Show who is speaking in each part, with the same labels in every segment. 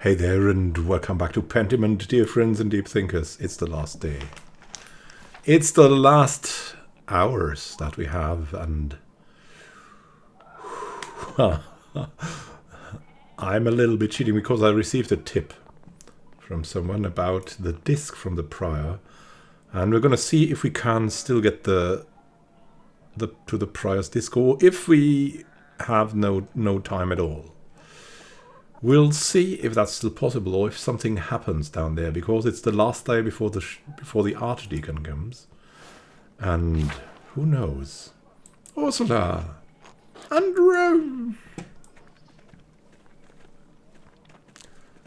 Speaker 1: Hey there, and welcome back to Pentiment, dear friends and deep thinkers. It's the last day. It's the last hours that we have, and I'm a little bit cheating because I received a tip from someone about the disc from the prior, and we're going to see if we can still get to the prior's disc, or if we have no time at all. We'll see if that's still possible, or if something happens down there, because it's the last day before the archdeacon comes, and who knows? Ursula, Andreas.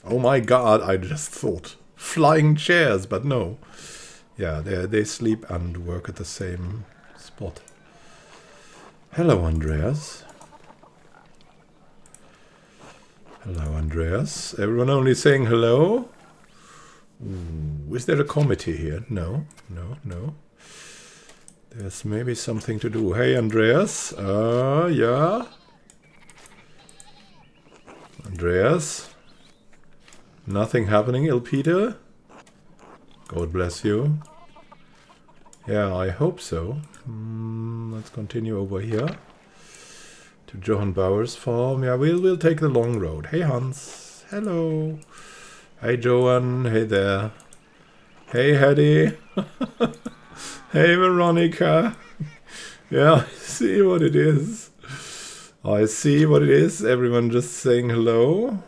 Speaker 1: Oh my God! I just thought flying chairs, but no. Yeah, they sleep and work at the same spot. Hello, Andreas. Hello, Andreas. Everyone only saying hello? Ooh, is there a committee here? No. There's maybe something to do. Hey, Andreas. Yeah. Andreas. Nothing happening, Ilpeter? God bless you. Yeah, I hope so. Let's continue over here. To Johann Bauer's farm. Yeah, we'll take the long road. Hey, Hans. Hello. Hey, Johan. Hey there. Hey, Hedy. Hey, Veronica. Yeah, I see what it is. I see what it is. Everyone just saying hello.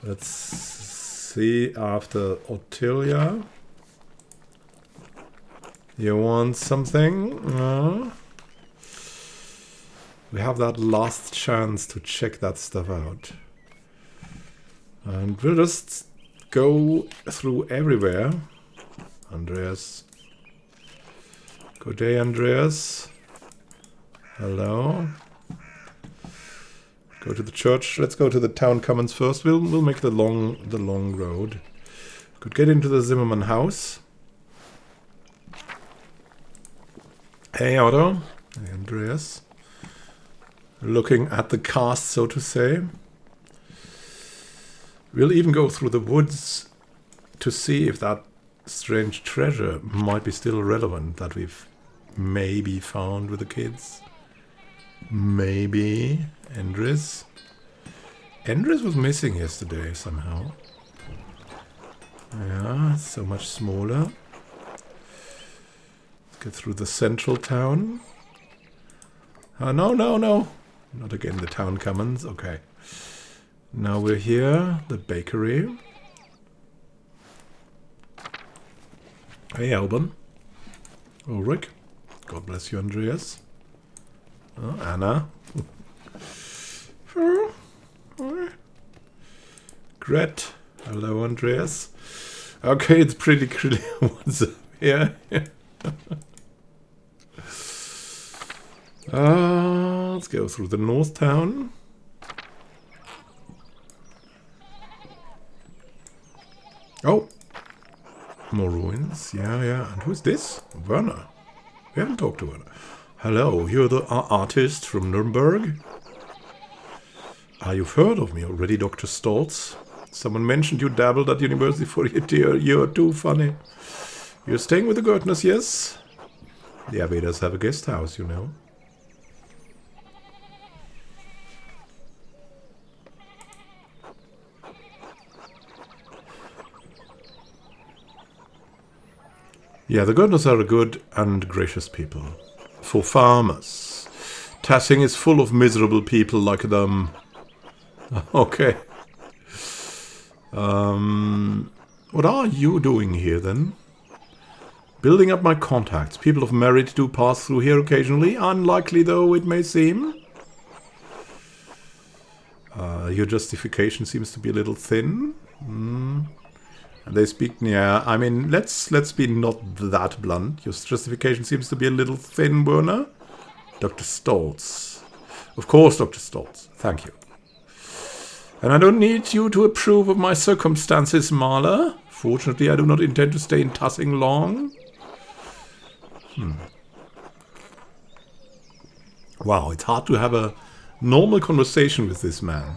Speaker 1: Let's see after Ottilia. You want something? We have that last chance to check that stuff out. And we'll just go through everywhere. Andreas. Good day, Andreas. Hello. Go to the church. Let's go to the town commons first. We'll make the long road. Could get into the Zimmerman house. Hey, Otto. Hey, Andreas. Looking at the cast, so to say. We'll even go through the woods to see if that strange treasure might be still relevant that we've maybe found with the kids. Maybe. Andreas. Andreas was missing yesterday somehow. Yeah, so much smaller. Let's get through the central town. No. Not again the town commons. Okay. Now we're here. The bakery. Hey, Alban. Ulrich. God bless you, Andreas. Oh, Anna. Gret. Hello, Andreas. Okay, it's pretty clear what's up here. Let's go through the north town. Oh, more ruins. Yeah. And who's this? Werner. We haven't talked to Werner. Hello, you're the artist from Nuremberg? You've heard of me already, Dr. Stoltz. Someone mentioned you dabbled at university for a year. You're too funny. You're staying with the Gertners, yes? The Abedas have a guest house, you know. Yeah, the Gertners are a good and gracious people. For farmers. Tassing is full of miserable people like them. Okay. What are you doing here, then? Building up my contacts. People of merit do pass through here occasionally, unlikely though it may seem. Your justification seems to be a little thin. They speak, yeah, I mean, let's be not that blunt. Your justification seems to be a little thin, Werner. Dr. Stoltz. Of course, Dr. Stoltz. Thank you. And I don't need you to approve of my circumstances, Marla. Fortunately, I do not intend to stay in Tassing long. Wow, it's hard to have a normal conversation with this man.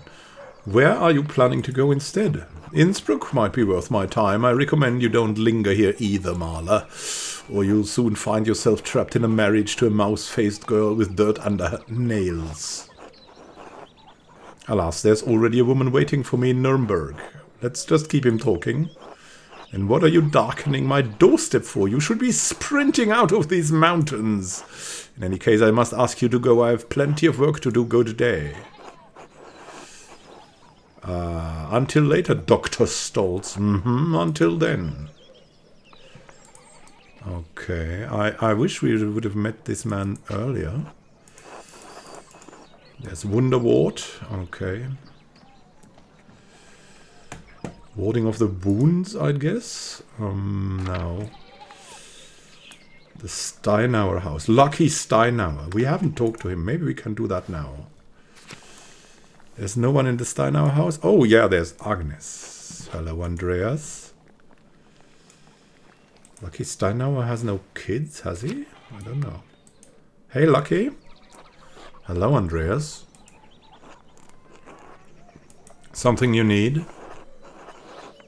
Speaker 1: Where are you planning to go instead? Innsbruck might be worth my time. I recommend you don't linger here either, Marla, or you'll soon find yourself trapped in a marriage to a mouse-faced girl with dirt under her nails. Alas, there's already a woman waiting for me in Nuremberg. Let's just keep him talking. And what are you darkening my doorstep for? You should be sprinting out of these mountains. In any case, I must ask you to go. I have plenty of work to do. Good day. Until later, Dr. Stoltz. Until then. Okay, I wish we would have met this man earlier. There's Wunderwort. Okay. Warding off the wounds, I guess. No. The Steinauer house. Lucky Steinauer. We haven't talked to him. Maybe we can do that now. There's no one in the Steinauer house. Oh, yeah, there's Agnes. Hello, Andreas. Lucky Steinauer has no kids, has he? I don't know. Hey, Lucky. Hello, Andreas. Something you need?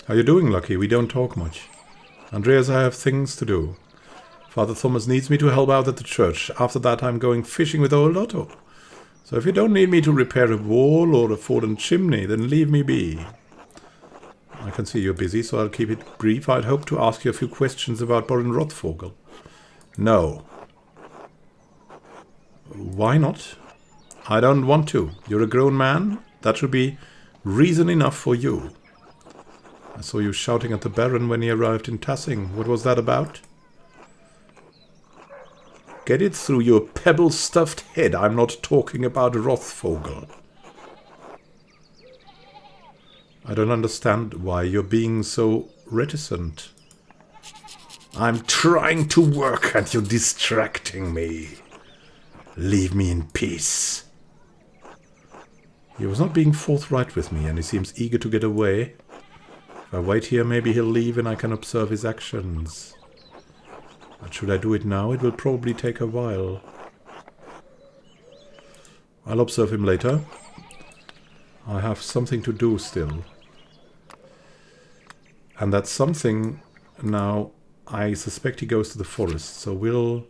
Speaker 1: How you doing, Lucky? We don't talk much. Andreas, I have things to do. Father Thomas needs me to help out at the church. After that, I'm going fishing with old Otto. So if you don't need me to repair a wall or a fallen chimney, then leave me be. I can see you're busy, so I'll keep it brief. I'd hope to ask you a few questions about Baron Rothvogel. No. Why not? I don't want to. You're a grown man. That should be reason enough for you. I saw you shouting at the Baron when he arrived in Tassing. What was that about? Get it through your pebble-stuffed head. I'm not talking about Rothvogel. I don't understand why you're being so reticent. I'm trying to work and you're distracting me. Leave me in peace. He was not being forthright with me and he seems eager to get away. If I wait here, maybe he'll leave and I can observe his actions. But should I do it now? It will probably take a while. I'll observe him later. I have something to do still. And that's something now. I suspect he goes to the forest. So we'll...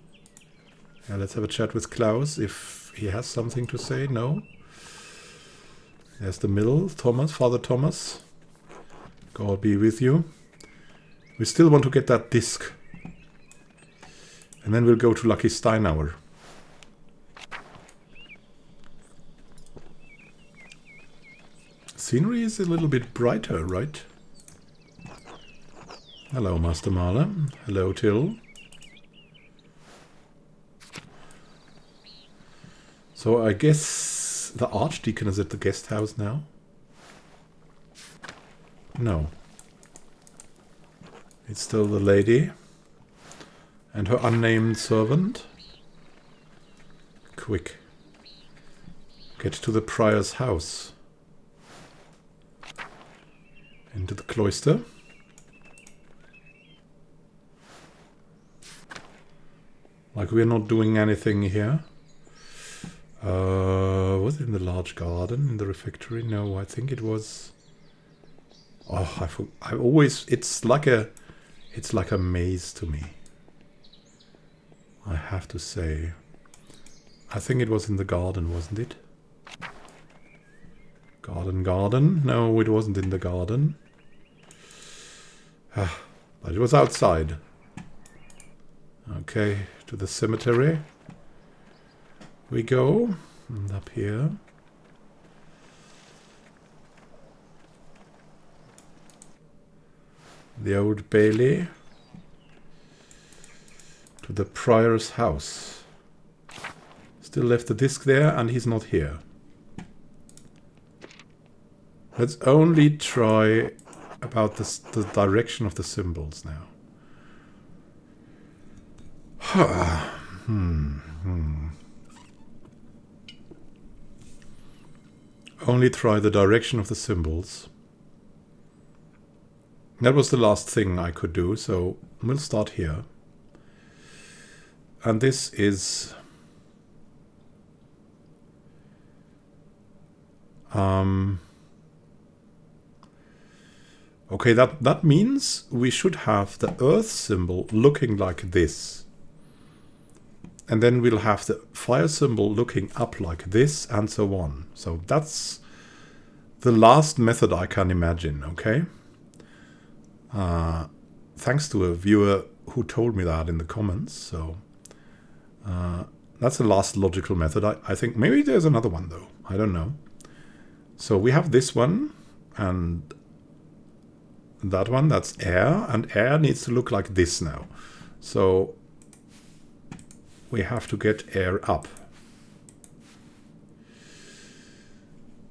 Speaker 1: Yeah, let's have a chat with Klaus if he has something to say. No? There's the middle. Thomas, Father Thomas. God be with you. We still want to get that disc. And then we'll go to Lucky Steinauer. Scenery is a little bit brighter, right? Hello, Master Marla. Hello, Till. So I guess the Archdeacon is at the guest house now? No. It's still the lady. And her unnamed servant. Quick. Get to the prior's house. Into the cloister. Like we're not doing anything here. Was it in the large garden? In the refectory? No, I think it was... Oh, I always... It's like a maze to me. I have to say. I think it was in the garden, wasn't it? Garden. No, it wasn't in the garden. But it was outside. Okay, to the cemetery. We go. And up here. The Old Bailey. To the prior's house. Still left the disc there and he's not here. Let's only try about the direction of the symbols now. Only try the direction of the symbols. That was the last thing I could do, so we'll start here. And this is... Okay, that means we should have the earth symbol looking like this. And then we'll have the fire symbol looking up like this, and so on. So that's the last method I can imagine, okay? Thanks to a viewer who told me that in the comments. So that's the last logical method. I think maybe there's another one, though. I don't know. So we have this one, and that one, that's air. And air needs to look like this now. So we have to get air up.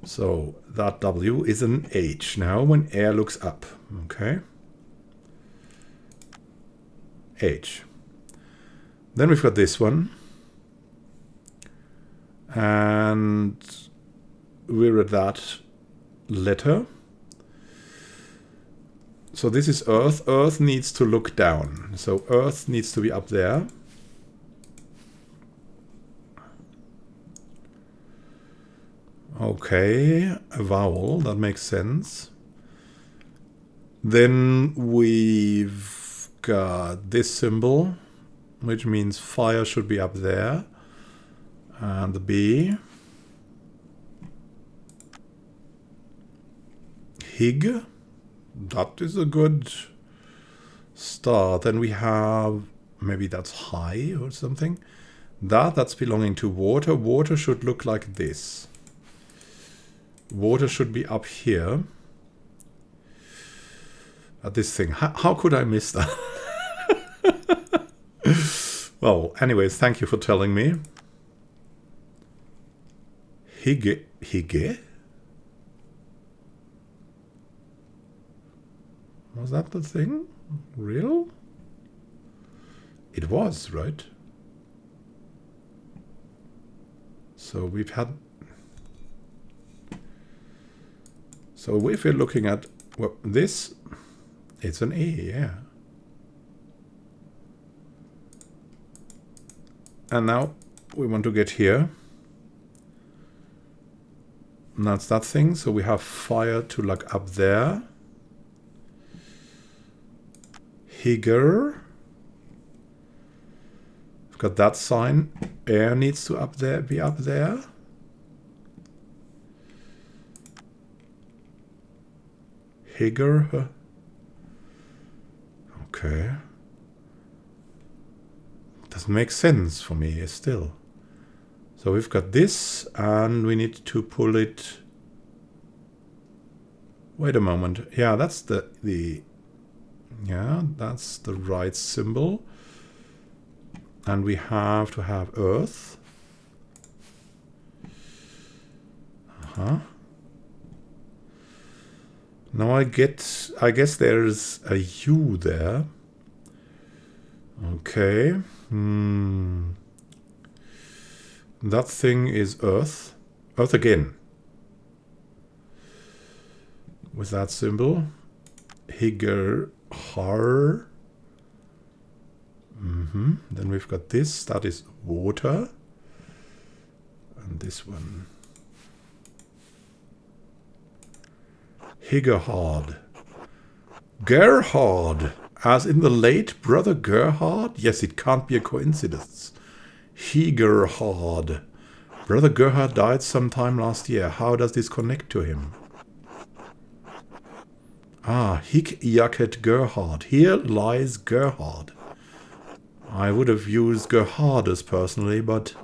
Speaker 1: So that W is an H now when air looks up. Okay. H. Then we've got this one. And we're at that letter. So this is Earth. Earth needs to look down. So Earth needs to be up there. Okay, a vowel, that makes sense. Then we've got this symbol, which means fire should be up there. And the B. Hig. That is a good start. Then we have, maybe that's high or something. That's belonging to water. Water should look like this. Water should be up here. At this thing. How could I miss that? Well, anyways, thank you for telling me. Hige? Hige? Was that the thing? Real? It was, right? So we've had... So if we're looking at well, this, it's an E, yeah. And now we want to get here. And that's that thing. So we have fire to look up there. Higger. We've got that sign. Air needs to be up there. Higger. Okay. Doesn't make sense for me still. So we've got this, and we need to pull it. Wait a moment. Yeah, that's the yeah, that's the right symbol. And we have to have Earth. Now I guess there's a U there. Okay. That thing is Earth. Earth again. With that symbol. Higger har. Then we've got this. That is water. And this one. Higgerhard. Gerhard. As in the late brother Gerhard? Yes, it can't be a coincidence. Higgerhard. Brother Gerhard died sometime last year. How does this connect to him? Ah, Higjaket Gerhard. Here lies Gerhard. I would have used Gerhardus personally, but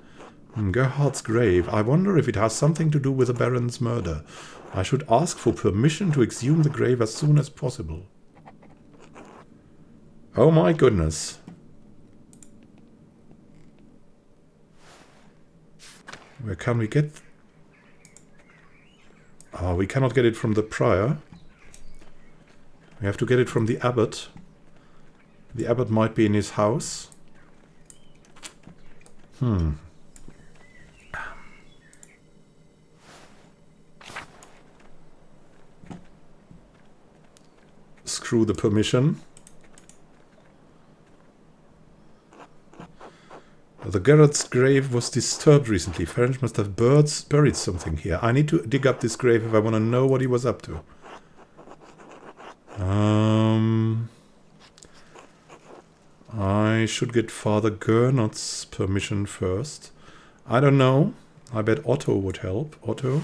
Speaker 1: Gerhard's grave. I wonder if it has something to do with the Baron's murder. I should ask for permission to exhume the grave as soon as possible. Oh my goodness. Where can we get... Oh, we cannot get it from the prior. We have to get it from the abbot. The abbot might be in his house. Screw the permission. The Gerard's grave was disturbed recently. French must have buried something here. I need to dig up this grave if I want to know what he was up to. I should get Father Gernot's permission first. I don't know. I bet Otto would help. Otto?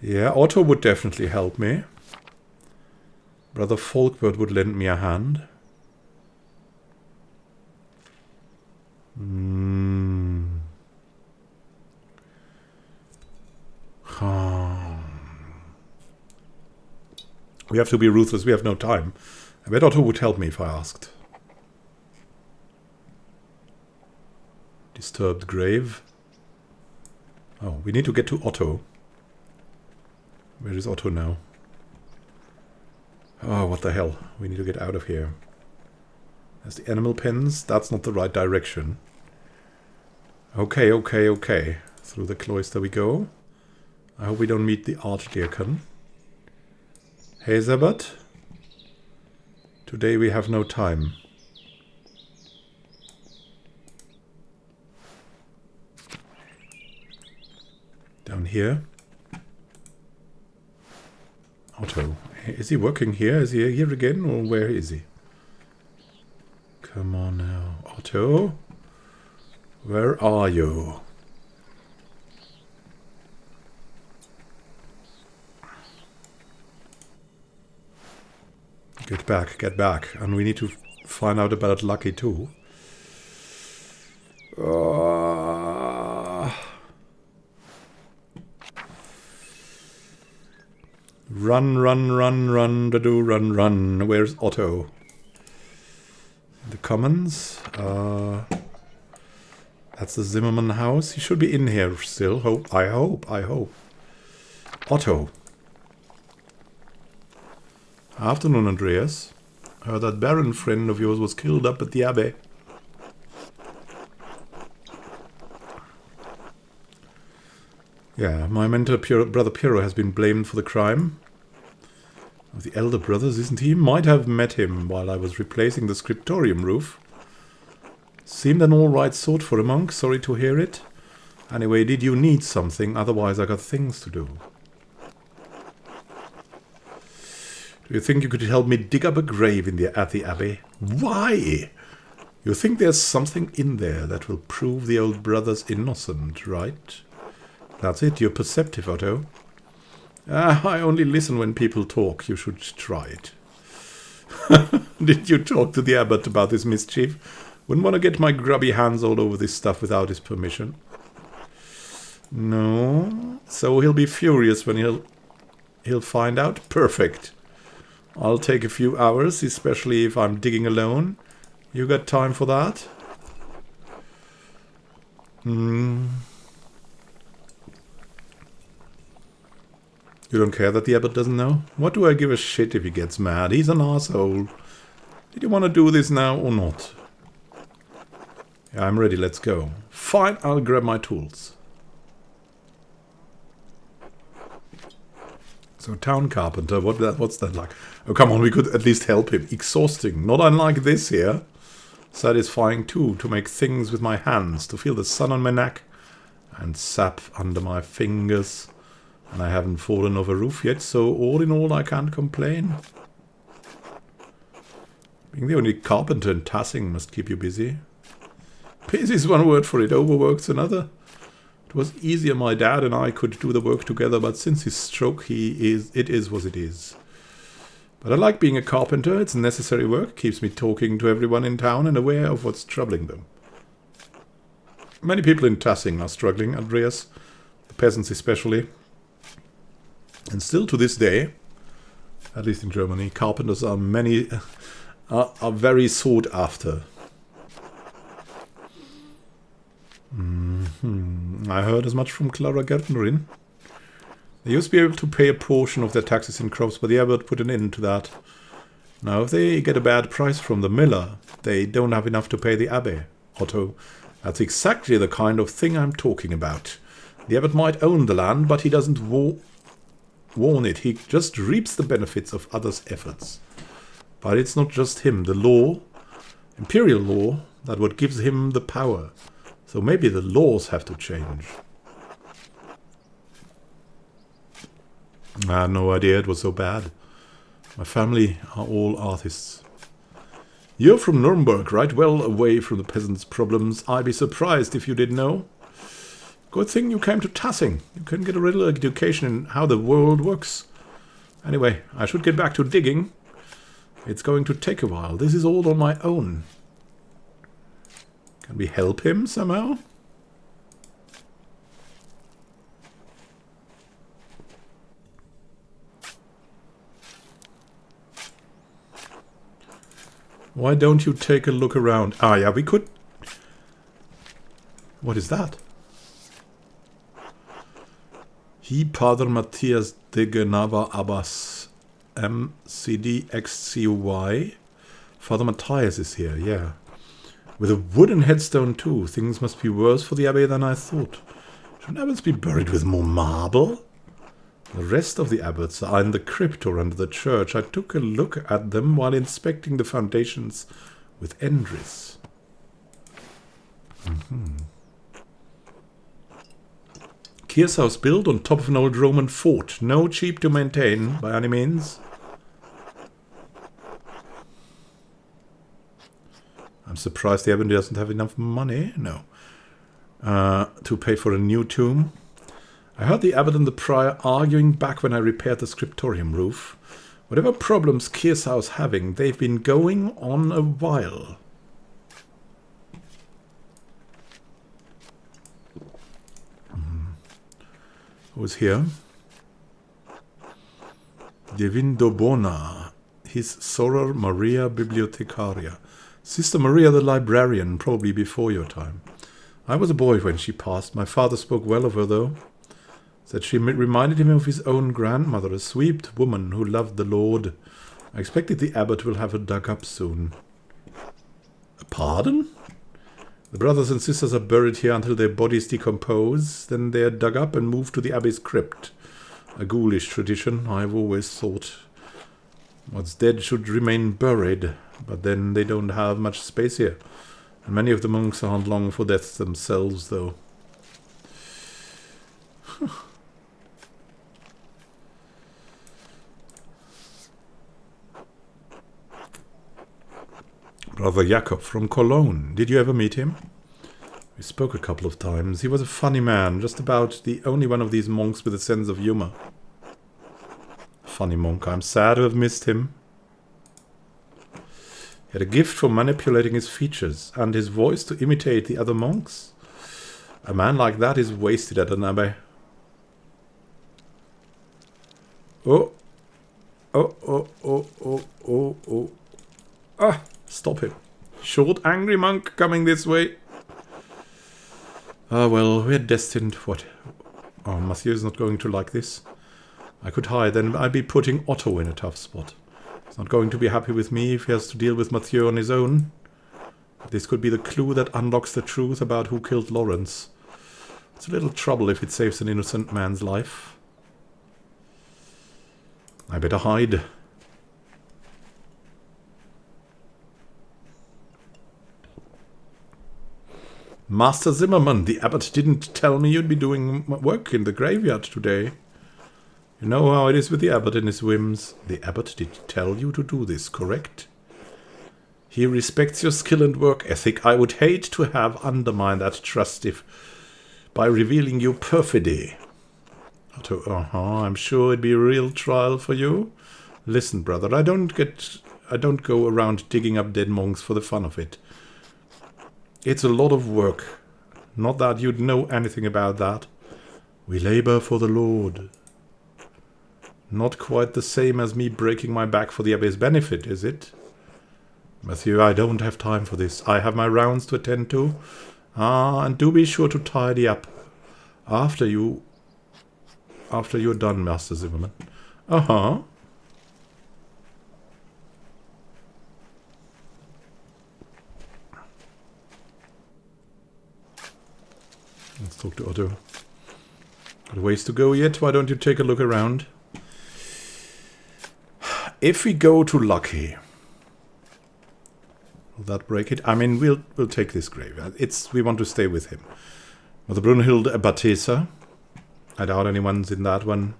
Speaker 1: Yeah, Otto would definitely help me. Brother Folkbert would lend me a hand. We have to be ruthless. We have no time. I bet Otto would help me if I asked. Disturbed grave. Oh, we need to get to Otto. Where is Otto now? Oh, what the hell. We need to get out of here. There's the animal pens. That's not the right direction. Okay. Through the cloister we go. I hope we don't meet the archdeacon. Hey, Zabat. Today we have no time. Down here. Otto. Is he working here? Is he here again? Or where is he? Come on now. Otto? Where are you? Get back. And we need to find out about Lucky too. Run. Where's Otto? The Commons. That's the Zimmerman house. He should be in here still. I hope. Otto. Afternoon, Andreas. Heard that Baron friend of yours was killed up at the Abbey. Yeah, my mentor brother Piero has been blamed for the crime of the elder brothers, isn't he? Might have met him while I was replacing the scriptorium roof. Seemed an alright sort for a monk, sorry to hear it. Anyway, did you need something? Otherwise I got things to do. Do you think you could help me dig up a grave at the Abbey? Why? You think there's something in there that will prove the old brother's innocent, right? That's it, you're perceptive, Otto. I only listen when people talk. You should try it. Did you talk to the abbot about this mischief? Wouldn't want to get my grubby hands all over this stuff without his permission. No. So he'll be furious when he'll find out? Perfect. I'll take a few hours, especially if I'm digging alone. You got time for that? You don't care that the abbot doesn't know? What do I give a shit if he gets mad? He's an asshole. Did you want to do this now or not? Yeah, I'm ready, let's go. Fine, I'll grab my tools. So, town carpenter, what's that like? Oh, come on, we could at least help him. Exhausting, not unlike this here. Satisfying too, to make things with my hands, to feel the sun on my neck and sap under my fingers. And I haven't fallen off a roof yet, so all in all I can't complain. Being the only carpenter in Tassing must keep you busy. Busy is one word for it, overworked's another. It was easier my dad and I could do the work together, but since his stroke it is what it is. But I like being a carpenter, it's necessary work, keeps me talking to everyone in town and aware of what's troubling them. Many people in Tassing are struggling, Andreas, the peasants especially. And still to this day, at least in Germany, carpenters are very sought after. I heard as much from Clara Gärtnerin. They used to be able to pay a portion of their taxes in crops, but the abbot put an end to that. Now, if they get a bad price from the miller, they don't have enough to pay the abbey. Otto, that's exactly the kind of thing I'm talking about. The abbot might own the land, but he doesn't warn it. He just reaps the benefits of others' efforts. But it's not just him. The law, imperial law, that what gives him the power. So maybe the laws have to change. I had no idea it was so bad. My family are all artists. You're from Nuremberg, right? Well away from the peasants' problems. I'd be surprised if you didn't know. Good thing you came to Tassing. You can get a little education in how the world works. Anyway, I should get back to digging. It's going to take a while. This is all on my own. Can we help him somehow? Why don't you take a look around? Ah, yeah, we could... What is that? He Padre Matthias de Genava Abbas MCDXCY. Father Matthias is here, yeah. With a wooden headstone too. Things must be worse for the abbey than I thought. Should abbots be buried with more marble? The rest of the abbots are in the crypt or under the church. I took a look at them while inspecting the foundations with Andreas. Kearshouse built on top of an old Roman fort. No cheap to maintain by any means. I'm surprised the abbey doesn't have enough money. No. To pay for a new tomb. I heard the abbot and the prior arguing back when I repaired the scriptorium roof. Whatever problems Kearshouse having, they've been going on a while. Who's here? Divindobona. His Soror Maria Bibliothecaria. Sister Maria the librarian, probably before your time. I was a boy when she passed. My father spoke well of her, though. Said she reminded him of his own grandmother, a sweet woman who loved the Lord. I expected the abbot will have her dug up soon. A pardon? The brothers and sisters are buried here until their bodies decompose. Then they are dug up and moved to the abbey's crypt. A ghoulish tradition, I've always thought. What's dead should remain buried, but then they don't have much space here. And many of the monks aren't long for death themselves, though. Brother Jakob from Cologne. Did you ever meet him? We spoke a couple of times. He was a funny man, just about the only one of these monks with a sense of humor. Funny monk. I'm sad to have missed him. He had a gift for manipulating his features and his voice to imitate the other monks. A man like that is wasted at an abbey. Oh. Oh, oh, oh, oh, oh, oh. Ah! Stop him. Short, angry monk coming this way. Ah, well, we're destined. What? Oh, Mathieu is not going to like this. I could hide, then I'd be putting Otto in a tough spot. He's not going to be happy with me if he has to deal with Mathieu on his own. This could be the clue that unlocks the truth about who killed Lawrence. It's a little trouble if it saves an innocent man's life. I better hide. Master Zimmerman, the abbot didn't tell me you'd be doing work in the graveyard today. You know how it is with the abbot and his whims. The abbot did tell you to do this, correct? He respects your skill and work ethic. I would hate to have undermined that trust by revealing your perfidy. I'm sure it'd be a real trial for you. Listen, brother, I don't go around digging up dead monks for the fun of it. It's a lot of work. Not that you'd know anything about that. We labor for the Lord. Not quite the same as me breaking my back for the abbey's benefit, is it? Mathieu, I don't have time for this. I have my rounds to attend to. And do be sure to tidy up after you're done, Master Zimmerman. Uh-huh. Let's talk to Otto. Got a ways to go yet? Why don't you take a look around? If we go to Lucky, will that break it? I mean, we'll take this grave. We want to stay with him. Mother Brunhild Abbatiesa. I doubt anyone's in that one.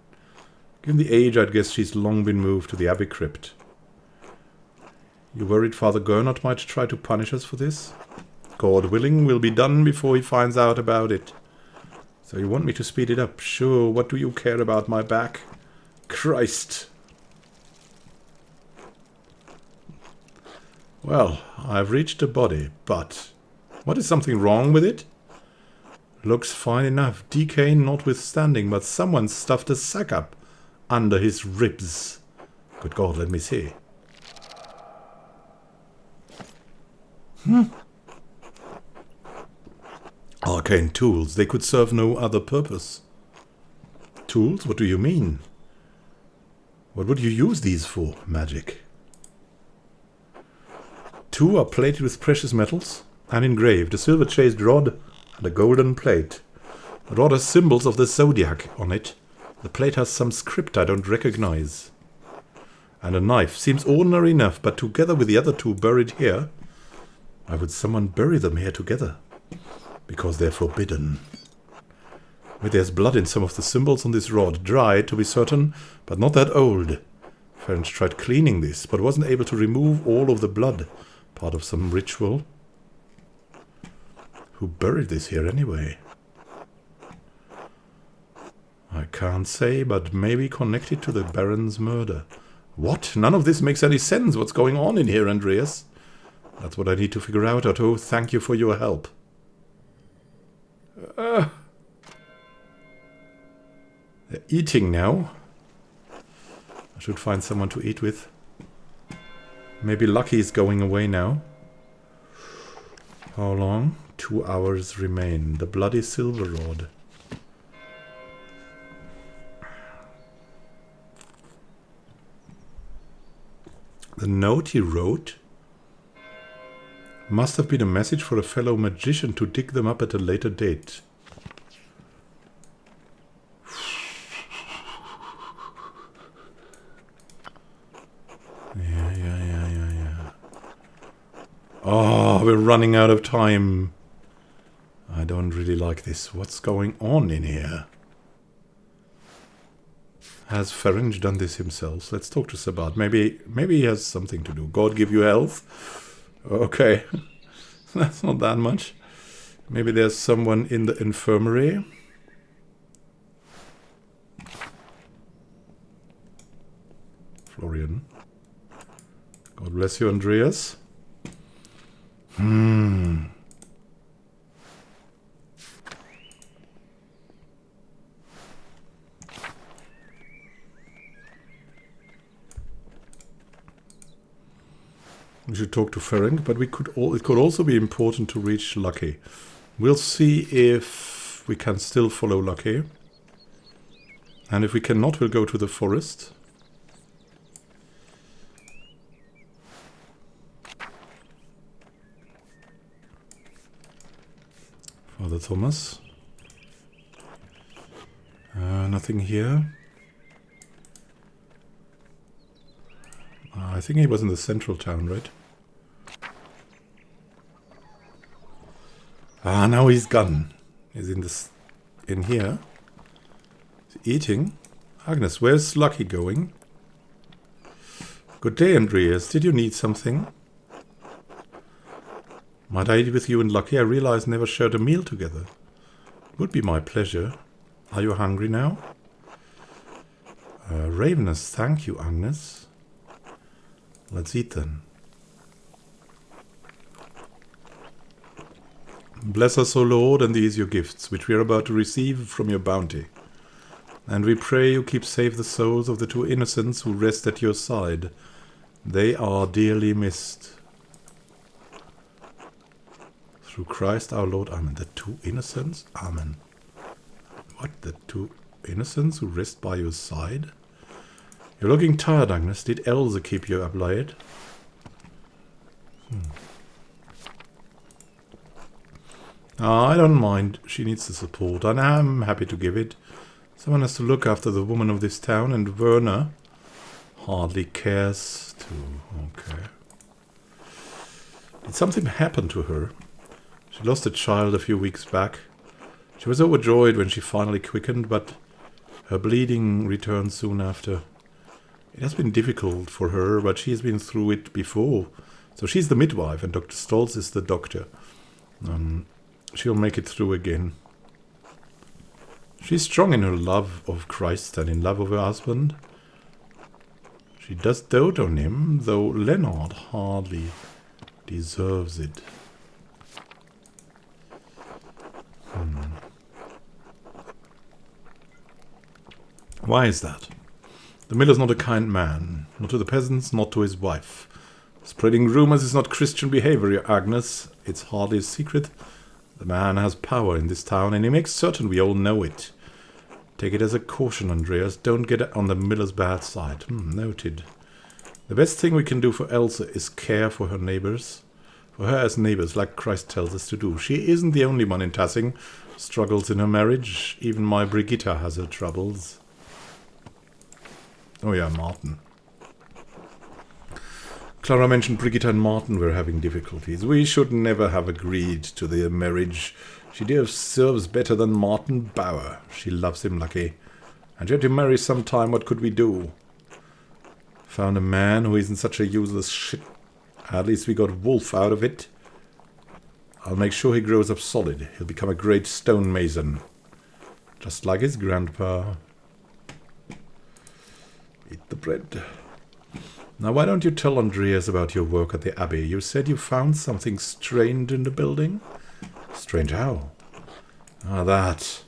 Speaker 1: Given the age, I'd guess she's long been moved to the Abbey Crypt. You worried Father Gernot might try to punish us for this? God willing, we'll be done before he finds out about it. So you want me to speed it up? Sure, what do you care about my back? Christ. Well, I've reached the body, but... What, is something wrong with it? Looks fine enough, decay notwithstanding, but someone stuffed a sack up under his ribs. Good God, let me see. Arcane tools, they could serve no other purpose. Tools? What do you mean? What would you use these for? Magic. 2 are plated with precious metals and engraved, a silver chased rod and a golden plate. The rod has symbols of the zodiac on it. The plate has some script I don't recognize. And a knife. Seems ordinary enough, but together with the other 2 buried here, why would someone bury them here together? Because they're forbidden. Wait, there's blood in some of the symbols on this rod. Dry, to be certain, but not that old. French tried cleaning this, but wasn't able to remove all of the blood. Part of some ritual. Who buried this here anyway? I can't say, but maybe connected to the Baron's murder. What? None of this makes any sense. What's going on in here, Andreas? That's what I need to figure out, Otto. Thank you for your help. They're eating now. I should find someone to eat with. Maybe Lucky is going away now. How long? 2 hours remain. The bloody silver rod. The note he wrote must have been a message for a fellow magician to dig them up at a later date. Yeah. Oh, we're running out of time. I don't really like this. What's going on in here? Has Ferenc done this himself? Let's talk to Sabat. Maybe he has something to do. God give you health. Okay. That's not that much. Maybe there's someone in the infirmary. Florian. God bless you, Andreas. We should talk to Ferenc, but it could also be important to reach Lucky. We'll see if we can still follow Lucky. And if we cannot, we'll go to the forest. Father Thomas. Nothing here. I think he was in the central town, right? Ah, now he's gone. He's in here. He's eating. Agnes, where's Lucky going? Good day, Andreas. Did you need something? Might I eat with you and Lucky? I realize never shared a meal together. It would be my pleasure. Are you hungry now? Ravenous, thank you, Agnes. Let's eat then. Bless us, O Lord, and these your gifts, which we are about to receive from your bounty. And we pray you keep safe the souls of the 2 innocents who rest at your side. They are dearly missed. Through Christ our Lord, Amen. The 2 innocents? Amen. What? The 2 innocents who rest by your side? You're looking tired, Agnes. Did Elsa keep you up late? I don't mind. She needs the support, and I'm happy to give it. Someone has to look after the woman of this town, and Werner hardly cares to. Okay. Did something happen to her? She lost a child a few weeks back. She was overjoyed when she finally quickened, but Her bleeding returned soon after. It has been difficult for her, but she has been through it before. So she's the midwife, and Dr. Stolz is the doctor. She'll make it through again. She's strong in her love of Christ and in love of her husband. She does dote on him, though Leonard hardly deserves it. Why is that? The miller's not a kind man, not to the peasants, not to his wife. Spreading rumors is not Christian behavior, Agnes. It's hardly a secret. The man has power in this town, and he makes certain we all know it. Take it as a caution, Andreas. Don't get on the miller's bad side. Noted. The best thing we can do for Elsa is care for her neighbors. For her as neighbors, like Christ tells us to do. She isn't the only one in Tassing. Struggles in her marriage. Even my Brigitta has her troubles. Oh yeah, Martin. Clara mentioned Brigitta and Martin were having difficulties. We should never have agreed to their marriage. She deserves better than Martin Bauer. She loves him, Lucky. And she had to marry sometime. What could we do? Found a man who isn't such a useless shit. At least we got Wolf out of it. I'll make sure he grows up solid. He'll become a great stonemason. Just like his grandpa. Eat the bread. Now, why don't you tell Andreas about your work at the Abbey? You said you found something strange in the building? Strange how? Ah, that.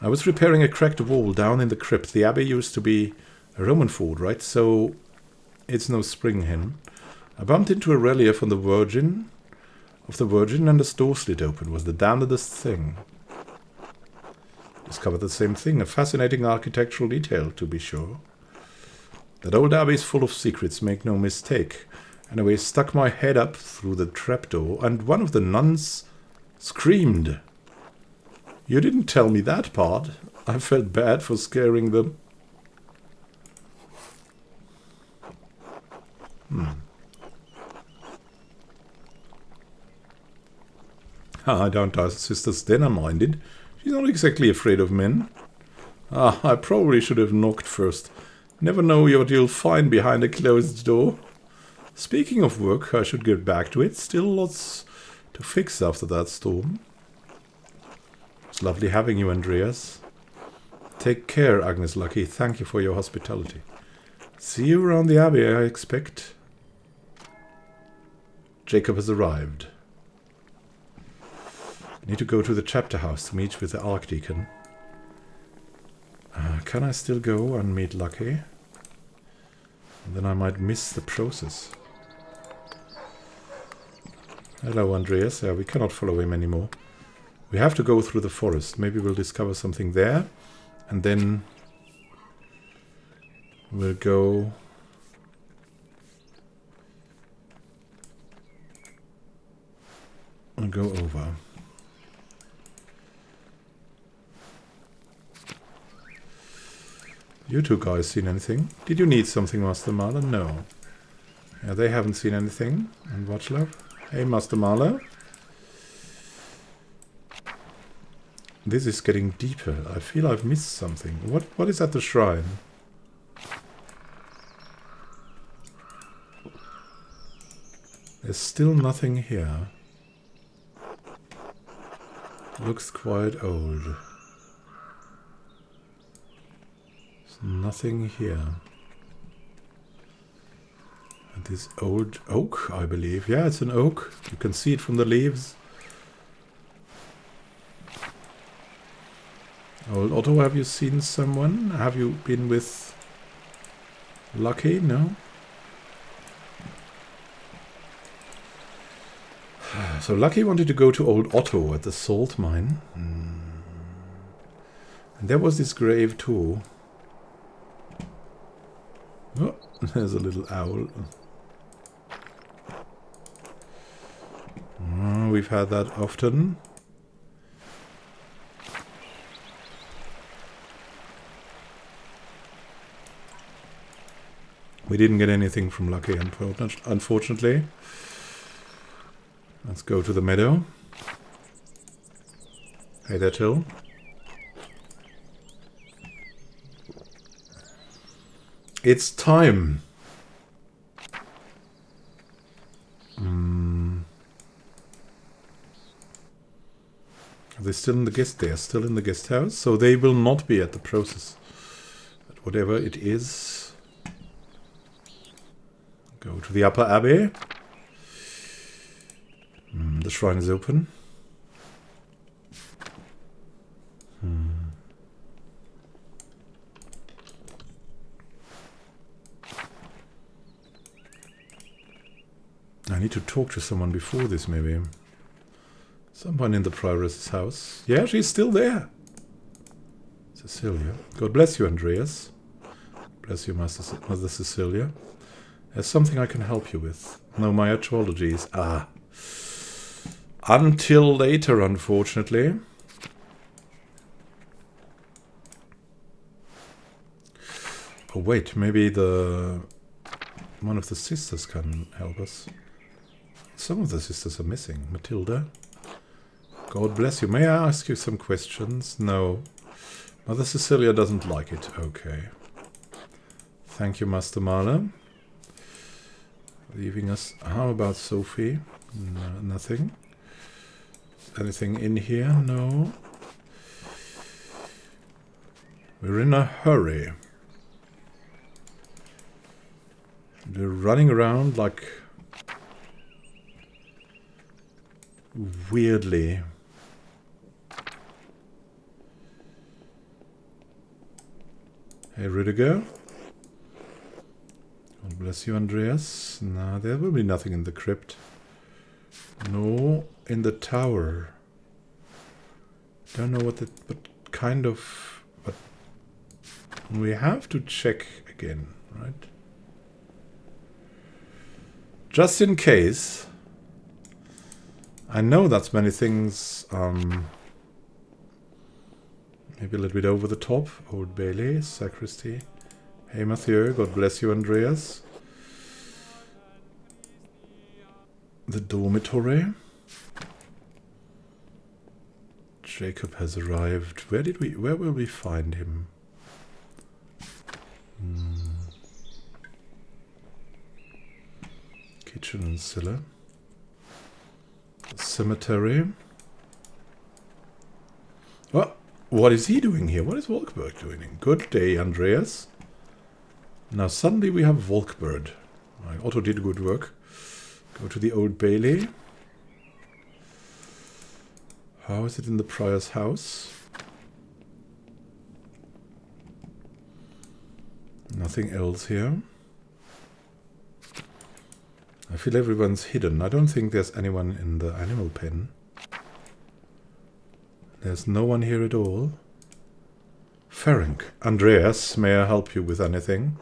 Speaker 1: I was repairing a cracked wall down in the crypt. The Abbey used to be a Roman fort, right? So it's no spring hen. I bumped into a relief on the Virgin, and the door slid open. Was the damnedest thing. Discovered the same thing. A fascinating architectural detail, to be sure. That old abbey is full of secrets, make no mistake. Anyway, stuck my head up through the trapdoor, and one of the nuns screamed. You didn't tell me that part. I felt bad for scaring them. I don't ask Sister Stenna minded. She's not exactly afraid of men. I probably should have knocked first. Never know what you'll find behind a closed door. Speaking of work, I should get back to it. Still lots to fix after that storm. It's lovely having you, Andreas. Take care, Agnes Lucky. Thank you for your hospitality. See you around the Abbey, I expect. Jacob has arrived. I need to go to the chapter house to meet with the Archdeacon. Can I still go and meet Lucky? And then I might miss the process. Hello, Andreas. We cannot follow him anymore. We have to go through the forest. Maybe we'll discover something there. And then we'll go... I'll go over. You two guys seen anything? Did you need something, Master Mahler? No. Yeah, they haven't seen anything. And Watchlove? Hey, Master Mahler. This is getting deeper. I feel I've missed something. What is at the shrine? There's still nothing here. Looks quite old. Nothing here. And this old oak, I believe. Yeah, it's an oak. You can see it from the leaves. Old Otto, have you seen someone? Have you been with Lucky? No? So Lucky wanted to go to old Otto at the salt mine. And there was this grave too. Oh, there's a little owl. Oh, we've had that often. We didn't get anything from Lucky, unfortunately. Let's go to the meadow. Hey there, Till. It's time. Are they still in the guest? They are still in the guest house, so they will not be at the process. But whatever it is, go to the upper abbey. The shrine is open. I need to talk to someone before this, maybe. Someone in the prioress's house. Yeah, she's still there. Cecilia. God bless you, Andreas. Bless you, Mother Cecilia. There's something I can help you with. No, my astrology is... Until later, unfortunately. Oh, wait. Maybe one of the sisters can help us. Some of the sisters are missing. Matilda. God bless you. May I ask you some questions? No. Mother Cecilia doesn't like it. Okay. Thank you, Master Mahler. Leaving us. How about Sophie? No, nothing. Anything in here? No. We're in a hurry. We're running around like... weirdly. Hey, Rudiger. God bless you, Andreas. No, there will be nothing in the crypt. No, in the tower. Don't know what kind of... But we have to check again, right? Just in case. I know that's many things... maybe a little bit over the top. Old Bailey, Sacristy. Hey, Mathieu. God bless you, Andreas. The dormitory. Jacob has arrived. Where will we find him? Kitchen and cellar. Cemetery. Oh, what is he doing here? What is Volkberg doing? Good day, Andreas. Now suddenly we have Volkberg. Otto did good work. Go to the Old Bailey. How is it in the Prior's house? Nothing else here. I feel everyone's hidden. I don't think there's anyone in the animal pen. There's no one here at all. Ferenc. Andreas, may I help you with anything?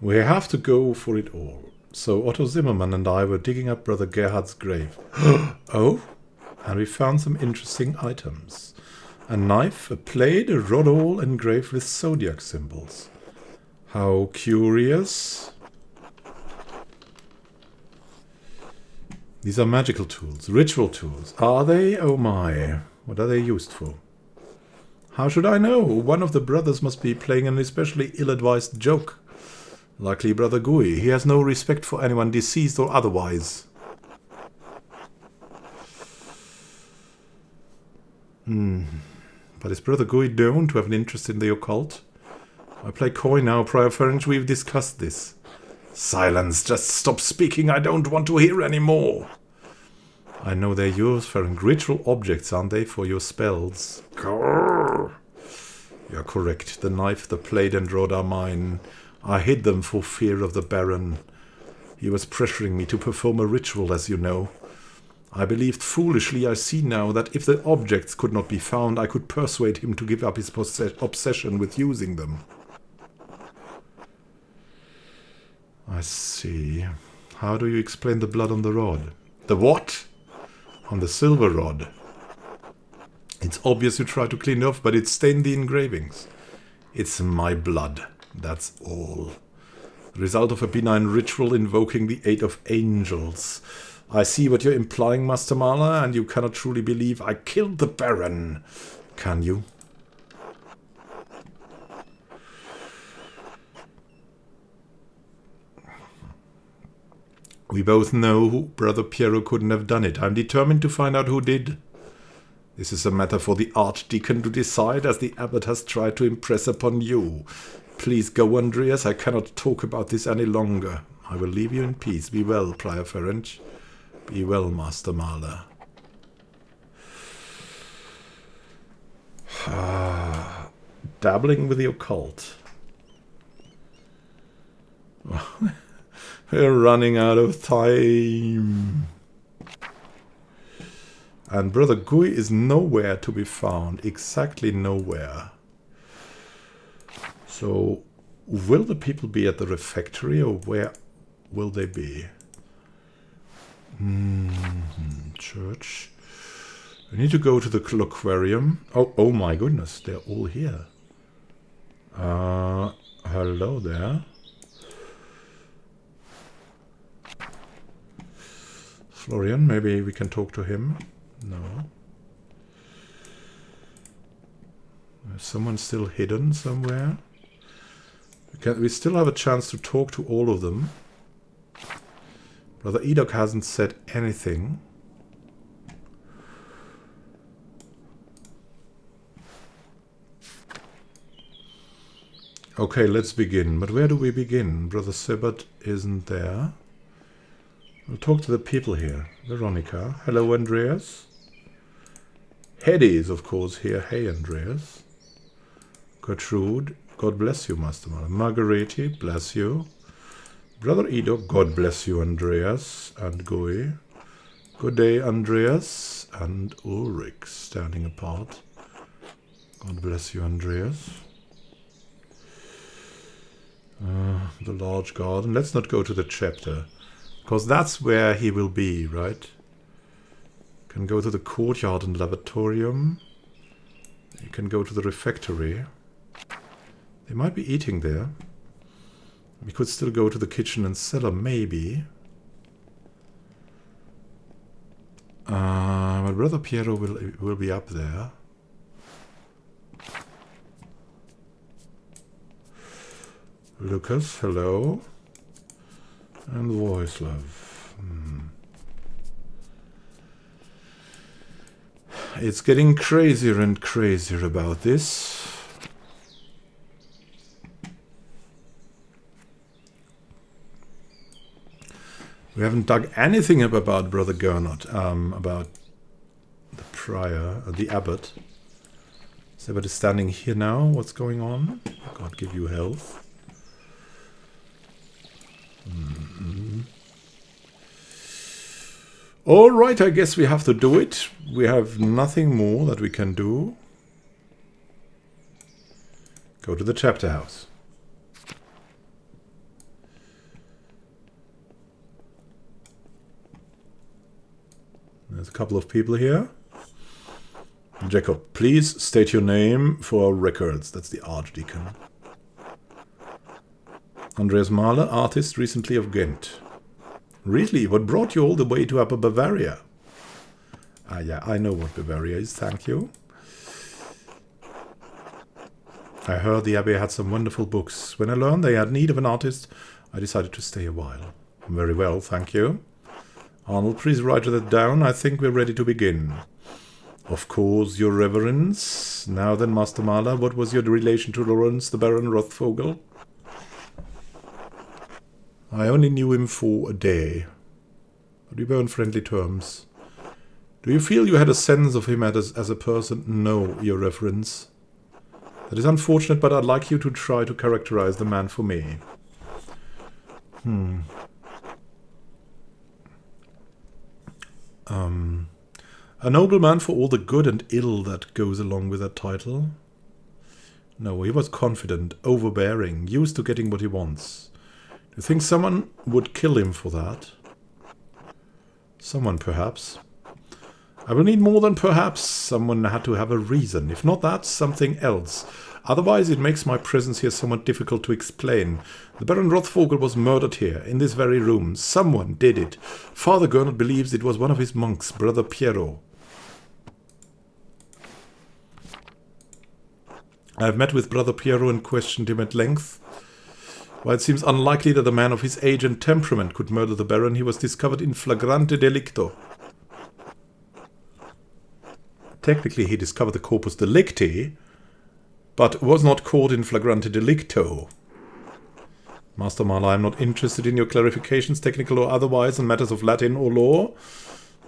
Speaker 1: We have to go for it all. So Otto Zimmermann and I were digging up Brother Gerhard's grave. Oh? And we found some interesting items. A knife, a plate, a rod awl engraved with zodiac symbols. How curious. These are magical tools, ritual tools. Are they? Oh my. What are they used for? How should I know? One of the brothers must be playing an especially ill-advised joke. Likely Brother Gui. He has no respect for anyone deceased or otherwise. But is Brother Gui known to have an interest in the occult? I play coy now, Prior Ferenc. We've discussed this. Silence. Just stop speaking. I don't want to hear any more. I know they're yours, Ferenc. Ritual objects, aren't they, for your spells? Grrr. You're correct. The knife, the plate and rod are mine. I hid them for fear of the Baron. He was pressuring me to perform a ritual, as you know. I believed foolishly. I see now that if the objects could not be found, I could persuade him to give up his obsession with using them. I see. How do you explain the blood on the rod? The what? On the silver rod. It's obvious you tried to clean it off, but it stained the engravings. It's my blood. That's all. The result of a benign ritual invoking the aid of angels. I see what you're implying, Master Mahler, and you cannot truly believe I killed the Baron. Can you? We both know Brother Piero couldn't have done it. I'm determined to find out who did. This is a matter for the Archdeacon to decide, as the abbot has tried to impress upon you. Please go, Andreas. I cannot talk about this any longer. I will leave you in peace. Be well, Prior Ferenc. Be well, Master Mahler. Dabbling with the occult. We're running out of time. And Brother Gui is nowhere to be found. Exactly nowhere. So, will the people be at the refectory, or where will they be? Church. We need to go to the aquarium. Oh my goodness, they're all here. Hello there. Florian, maybe we can talk to him. No. Is someone still hidden somewhere? We still have a chance to talk to all of them. Brother Edok hasn't said anything. Okay, let's begin. But where do we begin? Brother Sibbert isn't there. We'll talk to the people here. Veronica. Hello, Andreas. Hedy is, of course, here. Hey, Andreas. Gertrude. God bless you, Master Mahler. Margarete. Bless you. Brother Edok. God bless you, Andreas. And Gui. Good day, Andreas. And Ulrich, standing apart. God bless you, Andreas. The large garden. Let's not go to the chapter, because that's where he will be, right? Can go to the courtyard and lavatorium. You can go to the refectory. They might be eating there. We could still go to the kitchen and cellar, maybe. My brother Piero will be up there. Lucas, hello. And Voislav. It's getting crazier and crazier about this. We haven't dug anything up about Brother Gernot, about the prior, the abbot. The abbot is standing here now. What's going on? God give you health. All right, I guess we have to do it. We have nothing more that we can do. Go to the chapter house. There's a couple of people here. Jacob, please state your name for our records. That's the Archdeacon. Andreas Mahler, artist recently of Ghent. Really? What brought you all the way to Upper Bavaria? Yeah, I know what Bavaria is, thank you. I heard the Abbey had some wonderful books. When I learned they had need of an artist, I decided to stay a while. Very well, thank you. Arnold, please write that down. I think we're ready to begin. Of course, your reverence. Now then, Master Mahler, what was your relation to Lawrence, the Baron Rothvogel? I only knew him for a day, but we were on friendly terms. Do you feel you had a sense of him as a person? No, your reverence. That is unfortunate, but I'd like you to try to characterize the man for me. A nobleman for all the good and ill that goes along with that title? No, he was confident, overbearing, used to getting what he wants. Do you think someone would kill him for that? Someone, perhaps. I will need more than perhaps. Someone had to have a reason. If not that, something else. Otherwise, it makes my presence here somewhat difficult to explain. The Baron Rothvogel was murdered here, in this very room. Someone did it. Father Gernot believes it was one of his monks, Brother Piero. I have met with Brother Piero and questioned him at length. While it seems unlikely that a man of his age and temperament could murder the Baron, he was discovered in flagrante delicto. Technically, he discovered the corpus delicti, but was not caught in flagrante delicto. Master Marla, I am not interested in your clarifications, technical or otherwise, on matters of Latin or law.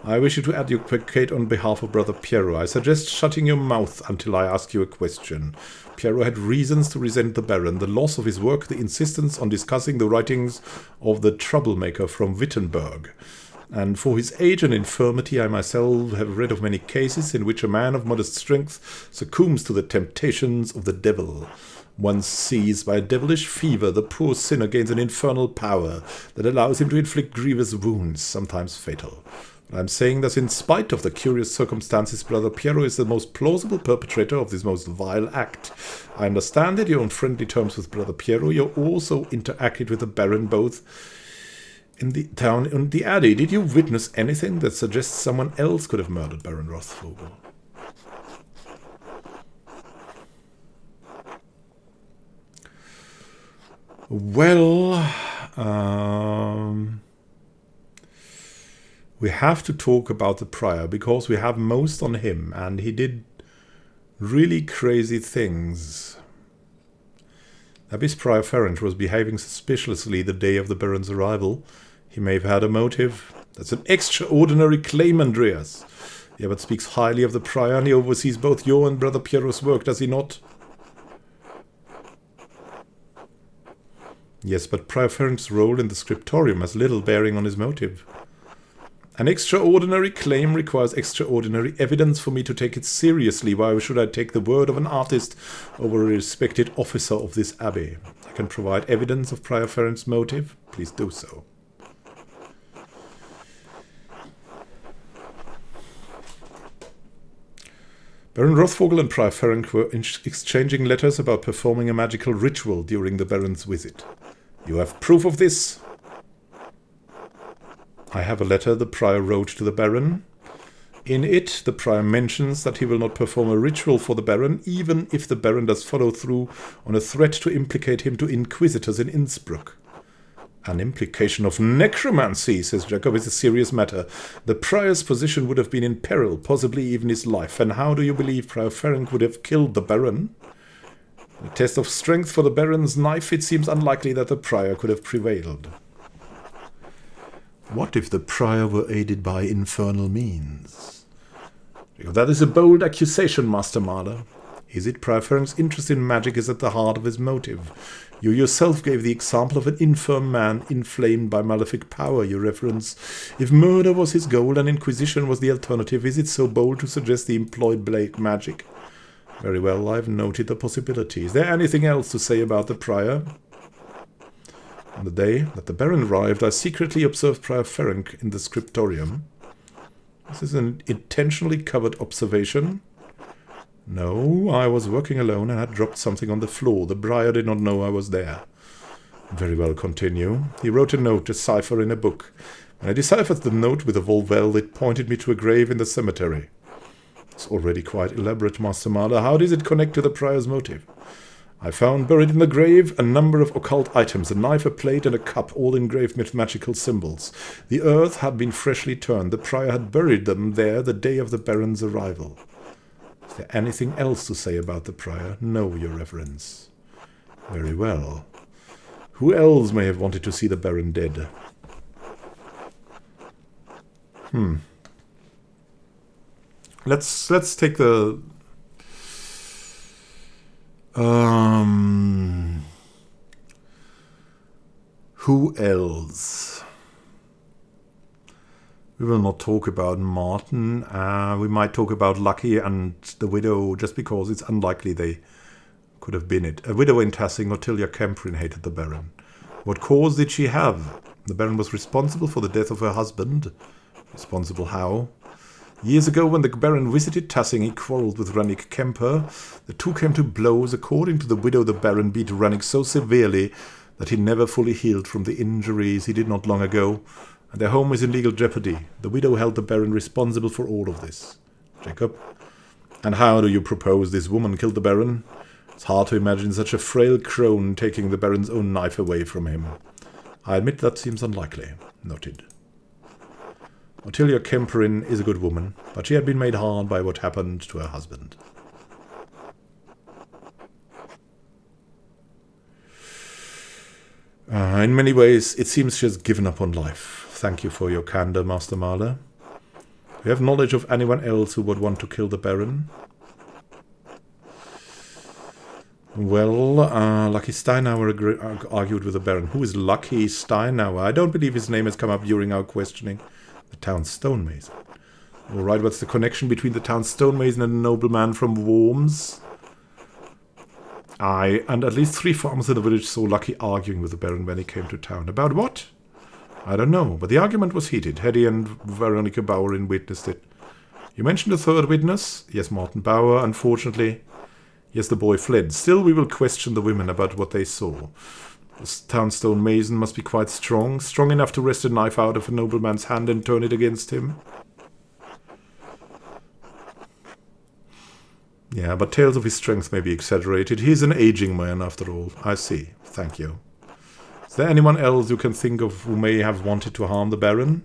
Speaker 1: I wish you to advocate on behalf of Brother Piero. I suggest shutting your mouth until I ask you a question. Piero had reasons to resent the Baron, the loss of his work, the insistence on discussing the writings of the troublemaker from Wittenberg. And for his age and infirmity, I myself have read of many cases in which a man of modest strength succumbs to the temptations of the devil. Once seized by a devilish fever, the poor sinner gains an infernal power that allows him to inflict grievous wounds, sometimes fatal. I am saying that in spite of the curious circumstances, Brother Piero is the most plausible perpetrator of this most vile act. I understand that you're on friendly terms with Brother Piero. You also interacted with the Baron both in the town and the Abbey. Did you witness anything that suggests someone else could have murdered Baron Rothvogel? Well, we have to talk about the prior because we have most on him, and he did really crazy things. Abbess Prior Ferenc was behaving suspiciously the day of the Baron's arrival. He may have had a motive. That's an extraordinary claim, Andreas. He but speaks highly of the prior, and he oversees both your and Brother Piero's work, does he not? Yes, but Prior Ferenc's role in the scriptorium has little bearing on his motive. An extraordinary claim requires extraordinary evidence for me to take it seriously. Why should I take the word of an artist over a respected officer of this abbey? I can provide evidence of Prior Ferenc's motive. Please do so. Baron Rothvogel and Prior Ferenc were exchanging letters about performing a magical ritual during the Baron's visit. You have proof of this? I have a letter the Prior wrote to the Baron. In it, the Prior mentions that he will not perform a ritual for the Baron, even if the Baron does follow through on a threat to implicate him to inquisitors in Innsbruck. An implication of necromancy, says Jacob, is a serious matter. The Prior's position would have been in peril, possibly even his life. And how do you believe Prior Ferenc would have killed the Baron? In a test of strength for the Baron's knife, it seems unlikely that the Prior could have prevailed. What if the Prior were aided by infernal means? That is a bold accusation, Master Marder. Is it Prior Ferenc's interest in magic is at the heart of his motive? You yourself gave the example of an infirm man inflamed by malefic power, your reverence. If murder was his goal and inquisition was the alternative, is it so bold to suggest the employed black magic? Very well, I've noted the possibility. Is there anything else to say about the Prior? On the day that the Baron arrived, I secretly observed Prior Ferenc in the scriptorium. This is an intentionally covered observation. No, I was working alone and had dropped something on the floor. The Prior did not know I was there. Very well, continue. He wrote a note, a cipher in a book. When I deciphered the note with a volvel, it pointed me to a grave in the cemetery. It's already quite elaborate, Master Marder. How does it connect to the Prior's motive? I found buried in the grave a number of occult items, a knife, a plate, and a cup, all engraved with magical symbols. The earth had been freshly turned. The Prior had buried them there the day of the Baron's arrival. Is there anything else to say about the Prior? No, your reverence. Very well. Who else may have wanted to see the Baron dead? Let's take the... Who else? We will not talk about Martin. We might talk about Lucky and the widow, just because it's unlikely they could have been it. A widow in Tassing, Ottilia Kemprin, hated the Baron. What cause did she have? The Baron was responsible for the death of her husband. Responsible how? Years ago, when the Baron visited Tassing, he quarrelled with Rannick Kemper. The two came to blows. According to the widow, the Baron beat Rannick so severely that he never fully healed from the injuries he did not long ago, and their home is in legal jeopardy. The widow held the Baron responsible for all of this. Jacob? And how do you propose this woman killed the Baron? It's hard to imagine such a frail crone taking the Baron's own knife away from him. I admit that seems unlikely. Noted. Ottilia Kemperin is a good woman, but she had been made hard by what happened to her husband. In many ways, it seems she has given up on life. Thank you for your candor, Master Mahler. Do you have knowledge of anyone else who would want to kill the Baron? Well, Lucky Steinauer argued with the Baron. Who is Lucky Steinauer? I don't believe his name has come up during our questioning. The town's stonemason. All right, what's the connection between the town's stonemason and a nobleman from Worms? And at least 3 farmers in the village saw Lucky arguing with the Baron when he came to town. About what? I don't know, but the argument was heated. Hetty and Veronica Bavarian witnessed it. You mentioned a 3rd witness? Yes, Martin Bauer, unfortunately. Yes, the boy fled. Still, we will question the women about what they saw. The town stonemason must be quite strong. Strong enough to wrest a knife out of a nobleman's hand and turn it against him. Yeah, but tales of his strength may be exaggerated. He's an aging man, after all. I see. Thank you. Is there anyone else you can think of who may have wanted to harm the Baron?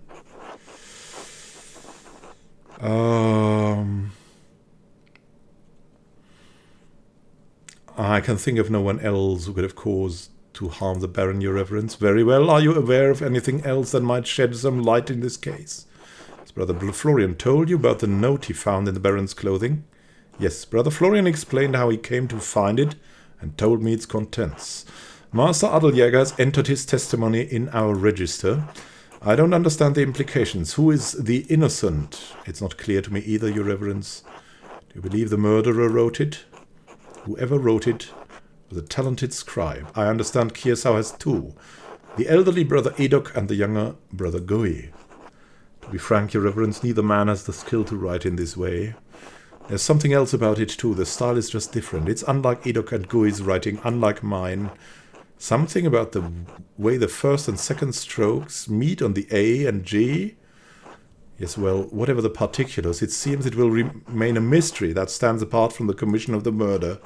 Speaker 1: I can think of no one else who could have caused to harm the Baron, Your Reverence. Very well. Are you aware of anything else that might shed some light in this case? Has Brother Florian told you about the note he found in the Baron's clothing? Yes, Brother Florian explained how he came to find it and told me its contents. Master Adeljäger has entered his testimony in our register. I don't understand the implications. Who is the innocent? It's not clear to me either, Your Reverence. Do you believe the murderer wrote it? Whoever wrote it was a talented scribe. I understand Kiersau has 2. The elderly Brother Edok and the younger Brother Gui. To be frank, Your Reverence, neither man has the skill to write in this way. There's something else about it too. The style is just different. It's unlike Edok and Gui's writing, unlike mine. Something about the way the first and second strokes meet on the A and G. Yes, well, whatever the particulars, it seems it will remain a mystery that stands apart from the commission of the murder.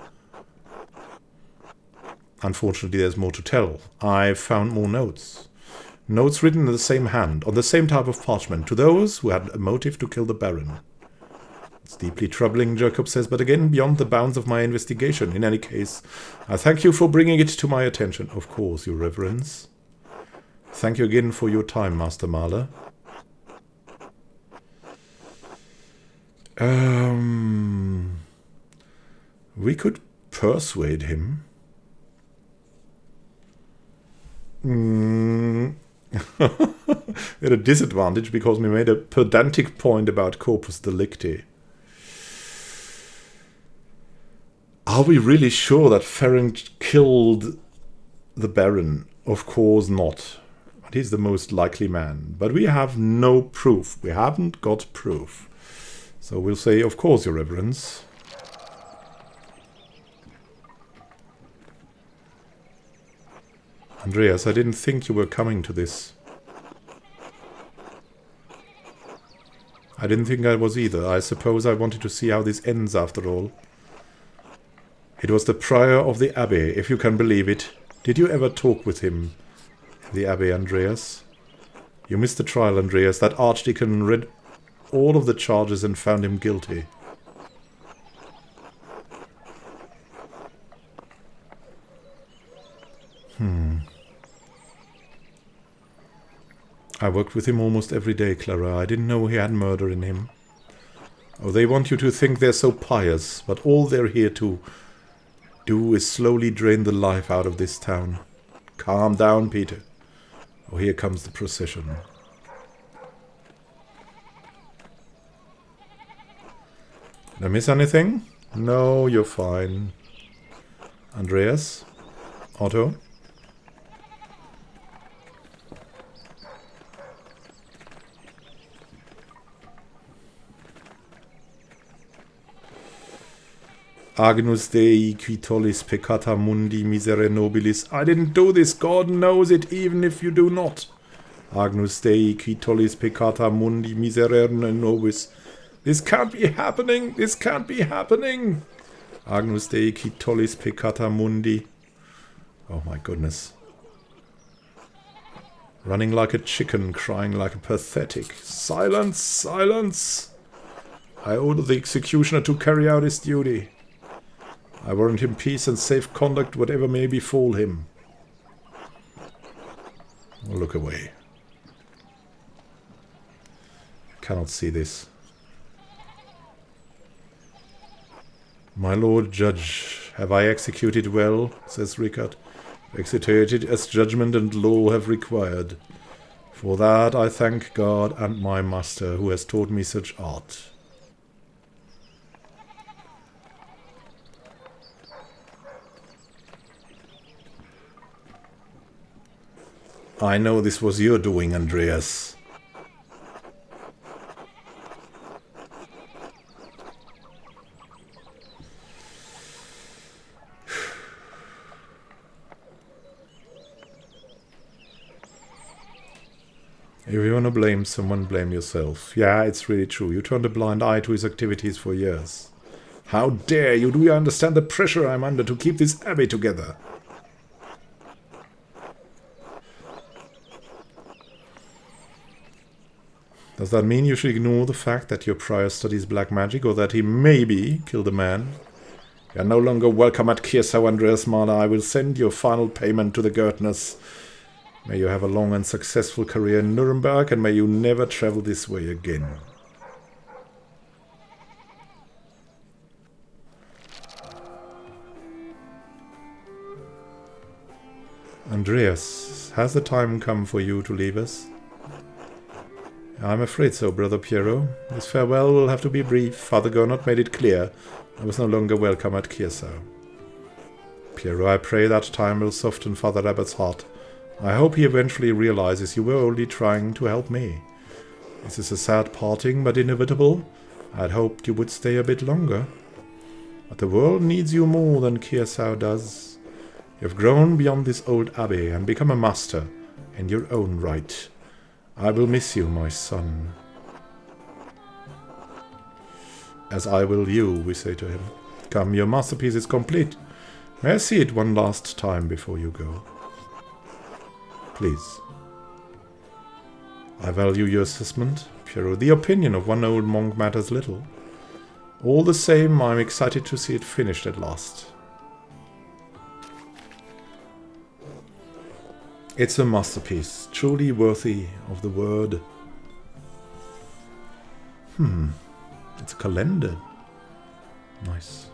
Speaker 1: Unfortunately, there's more to tell. I've found more notes. Notes written in the same hand, on the same type of parchment, to those who had a motive to kill the Baron. It's deeply troubling, Jacob says, but again, beyond the bounds of my investigation. In any case, I thank you for bringing it to my attention. Of course, Your Reverence. Thank you again for your time, Master Mahler. We could persuade him. At a disadvantage because we made a pedantic point about corpus delicti. Are we really sure that Ferenc killed the Baron? Of course not. But he's the most likely man. But we have no proof. We haven't got proof. So we'll say, of course, Your Reverence. Andreas, I didn't think you were coming to this. I didn't think I was either. I suppose I wanted to see how this ends after all. It was the prior of the abbey, if you can believe it. Did you ever talk with him, the abbey, Andreas? You missed the trial, Andreas. That archdeacon read all of the charges and found him guilty. I worked with him almost every day, Clara. I didn't know he had murder in him. Oh, they want you to think they're so pious, but all they're here to do is slowly drain the life out of this town. Calm down, Peter. Oh, here comes the procession. Did I miss anything? No, you're fine. Andreas? Otto? Agnus Dei qui tollis peccata mundi misere nobilis. I didn't do this, God knows it, even if you do not. Agnus Dei qui tollis peccata mundi misere nobis. This can't be happening, this can't be happening. Agnus Dei qui tollis peccata mundi. Oh my goodness. Running like a chicken, crying like a pathetic. Silence! Silence! I order the executioner to carry out his duty. I warrant him peace and safe conduct, whatever may befall him. Look away. I cannot see this. My lord judge, have I executed well? Says Rickard. Executed as judgment and law have required. For that I thank God and my master, who has taught me such art. I know this was your doing, Andreas. If you want to blame someone, blame yourself. Yeah, it's really true. You turned a blind eye to his activities for years. How dare you? Do you understand the pressure I'm under to keep this abbey together? Does that mean you should ignore the fact that your prior studies black magic, or that he maybe killed a man? You are no longer welcome at Kirsau, Andreas Mahler. I will send your final payment to the Gärtners. May you have a long and successful career in Nuremberg, and may you never travel this way again. Andreas, has the time come for you to leave us? I'm afraid so, Brother Piero. This farewell will have to be brief. Father Gernot made it clear I was no longer welcome at Kirsau. Piero, I pray that time will soften Father Abbott's heart. I hope he eventually realizes you were only trying to help me. This is a sad parting, but inevitable. I'd hoped you would stay a bit longer. But the world needs you more than Kirsau does. You've grown beyond this old abbey and become a master in your own right. I will miss you, my son. As I will you, we say to him. Come, your masterpiece is complete. May I see it one last time before you go? Please. I value your assessment, Piero. The opinion of one old monk matters little. All the same, I'm excited to see it finished at last. It's a masterpiece, truly worthy of the word. It's a calendar. Nice.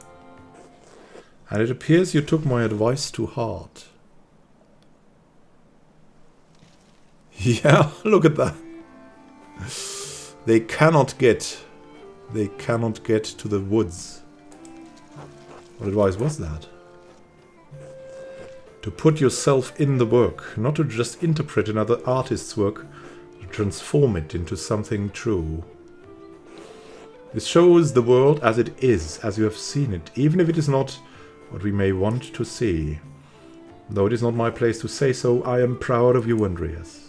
Speaker 1: And it appears you took my advice to heart. Yeah, look at that. They cannot get to the woods. What advice was that? To put yourself in the work, not to just interpret another artist's work, to transform it into something true. This shows the world as it is, as you have seen it, even if it is not what we may want to see. Though it is not my place to say so, I am proud of you, Andreas.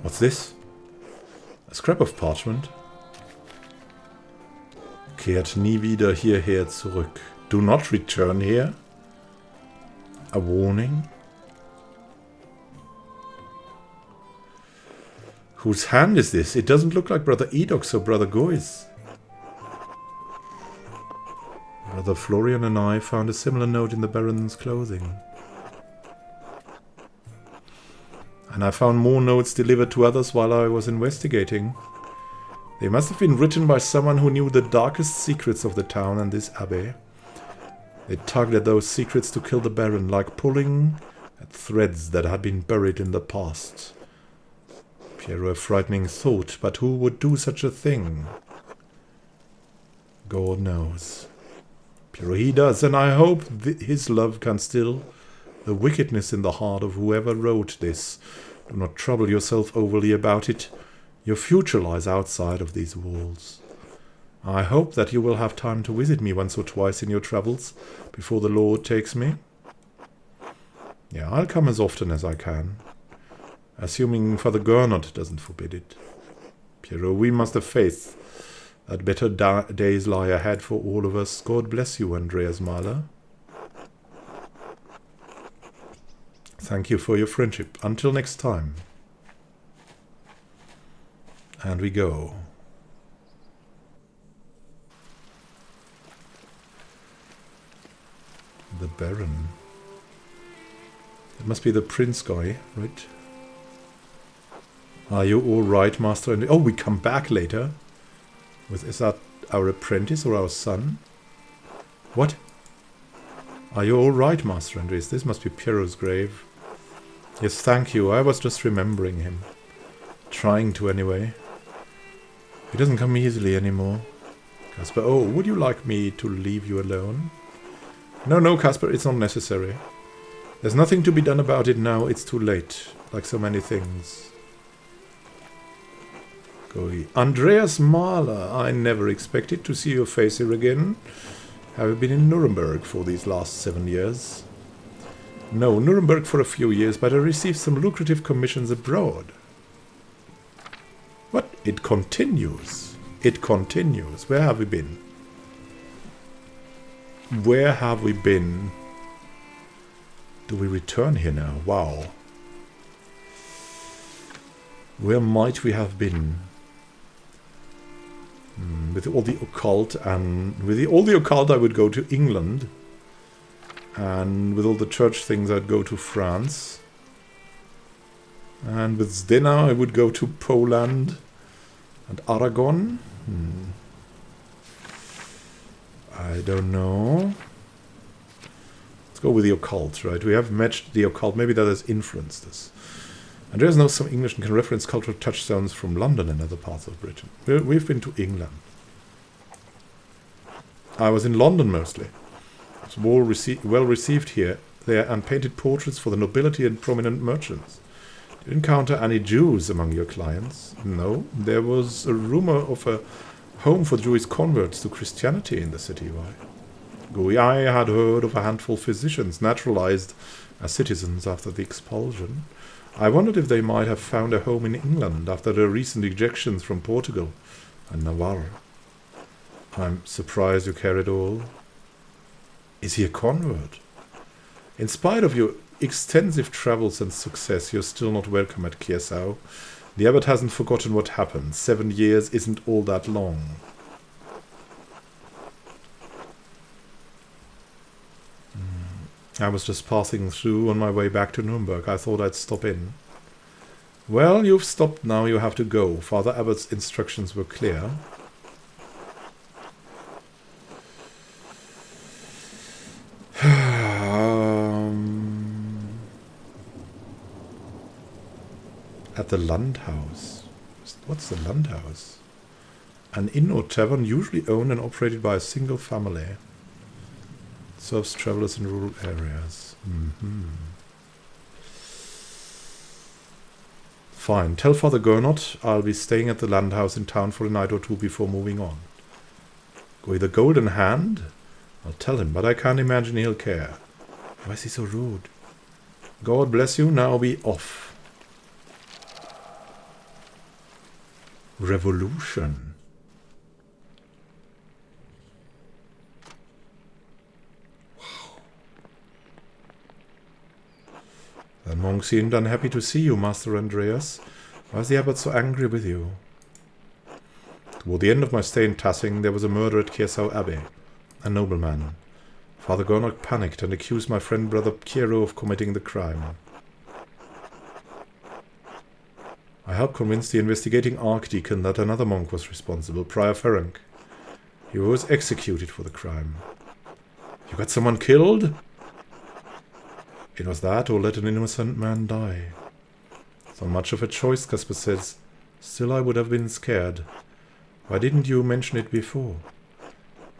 Speaker 1: What's this? A scrap of parchment? Kehrt nie wieder hierher zurück. Do not return here. A warning? Whose hand is this? It doesn't look like Brother Edok's or Brother Goy's. Brother Florian and I found a similar note in the Baron's clothing. And I found more notes delivered to others while I was investigating. They must have been written by someone who knew the darkest secrets of the town and this abbey. They tugged at those secrets to kill the Baron, like pulling at threads that had been buried in the past. Piero, a frightening thought, but who would do such a thing? God knows. Piero, he does, and I hope his love can still the wickedness in the heart of whoever wrote this. Do not trouble yourself overly about it. Your future lies outside of these walls. I hope that you will have time to visit me once or twice in your travels before the Lord takes me. Yeah, I'll come as often as I can, assuming Father Gernot doesn't forbid it. Piero, we must have faith that better days lie ahead for all of us. God bless you, Andreas Mahler. Thank you for your friendship. Until next time. And we go. The Baron. It must be the prince guy, right? Are you all right, Master? Oh, we come back later. Is that our apprentice or our son? What? Are you all right, Master Andreas? This must be Piero's grave. Yes, thank you. I was just remembering him. Trying to, anyway. He doesn't come easily anymore. Casper, oh, would you like me to leave you alone? No, Casper, it's not necessary. There's nothing to be done about it now. It's too late. Like so many things. Andreas Mahler, I never expected to see your face here again. Have you been in Nuremberg for these last 7 years? No, Nuremberg for a few years, but I received some lucrative commissions abroad. What? It continues. It continues. Where have we been? Where have we been? Do we return here now? Wow. Where might we have been? With all the occult, and with all the occult I would go to England, and with all the church things I'd go to France, and with Zdena I would go to Poland and Aragon. I don't know. Let's go with the occult, right? We have matched the occult. Maybe that has influenced us. Andreas knows some English and can reference cultural touchstones from London and other parts of Britain. We've been to England. I was in London mostly. It was well received here, there, and painted portraits for the nobility and prominent merchants. Did you encounter any Jews among your clients? No. There was a rumor of a home for Jewish converts to Christianity in the city. Why? I had heard of a handful of physicians naturalized as citizens after the expulsion. I wondered if they might have found a home in England after their recent ejections from Portugal and Navarre. I'm surprised you care at all. Is he a convert? In spite of your extensive travels and success, you're still not welcome at Kiesau. The abbot hasn't forgotten what happened. 7 years isn't all that long. I was just passing through on my way back to Nuremberg. I thought I'd stop in. Well, you've stopped now. You have to go. Father Abbott's instructions were clear. At the Landhaus. What's the Landhaus? An inn or tavern usually owned and operated by a single family. Serves travelers in rural areas. Fine. Tell Father Gernot I'll be staying at the Landhaus in town for a night or two before moving on. Go the Golden Hand? I'll tell him, but I can't imagine he'll care. Why is he so rude? God bless you. Now be off. Revolution. The monk seemed unhappy to see you, Master Andreas. Why is the abbot so angry with you? Toward the end of my stay in Tassing, there was a murder at Kiesau Abbey. A nobleman. Father Gernot panicked and accused my friend Brother Piero of committing the crime. I helped convince the investigating archdeacon that another monk was responsible, Prior Ferenc. He was executed for the crime. You got someone killed? It was that, or let an innocent man die. So much of a choice, Casper says. Still, I would have been scared. Why didn't you mention it before?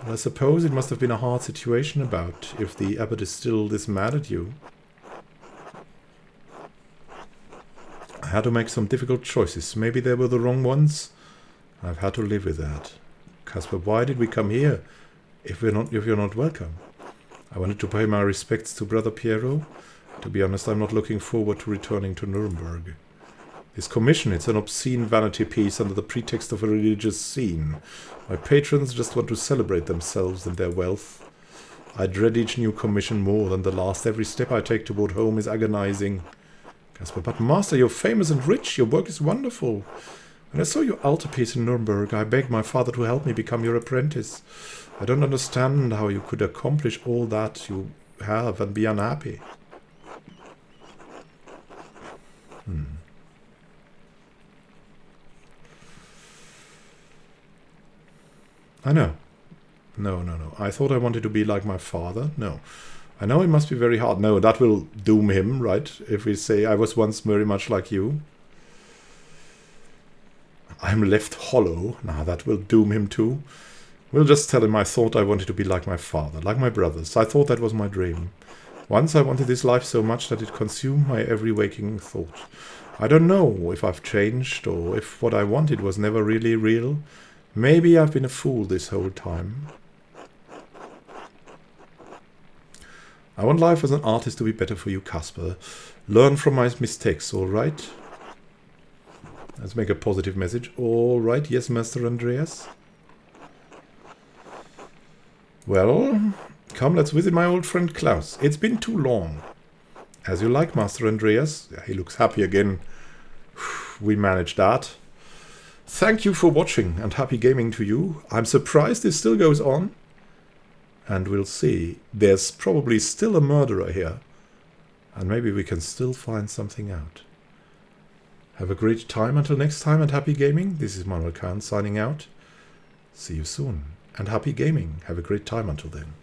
Speaker 1: Well, I suppose it must have been a hard situation about, if the abbot is still this mad at you. I had to make some difficult choices. Maybe they were the wrong ones. I've had to live with that. Casper, why did we come here if you're not welcome? I wanted to pay my respects to Brother Piero. To be honest, I'm not looking forward to returning to Nuremberg. This commission, it's an obscene vanity piece under the pretext of a religious scene. My patrons just want to celebrate themselves and their wealth. I dread each new commission more than the last. Every step I take toward home is agonizing. Casper, but master, you're famous and rich. Your work is wonderful. When I saw your altarpiece in Nuremberg, I begged my father to help me become your apprentice. I don't understand how you could accomplish all that you have and be unhappy. I know. No. I thought I wanted to be like my father. No. I know it must be very hard. No, that will doom him, right? If we say, I was once very much like you. I'm left hollow. Nah, that will doom him too. We'll just tell him I thought I wanted to be like my father, like my brothers. I thought that was my dream. Once I wanted this life so much that it consumed my every waking thought. I don't know if I've changed or if what I wanted was never really real. Maybe I've been a fool this whole time. I want life as an artist to be better for you, Casper. Learn from my mistakes, all right? Let's make a positive message. All right, yes, Master Andreas. Well, come, let's visit my old friend Klaus. It's been too long. As you like, Master Andreas. Yeah, he looks happy again. We managed that. Thank you for watching and happy gaming to you. I'm surprised this still goes on. And we'll see. There's probably still a murderer here. And maybe we can still find something out. Have a great time until next time and happy gaming. This is Manuel Khan signing out. See you soon. And happy gaming. Have a great time until then.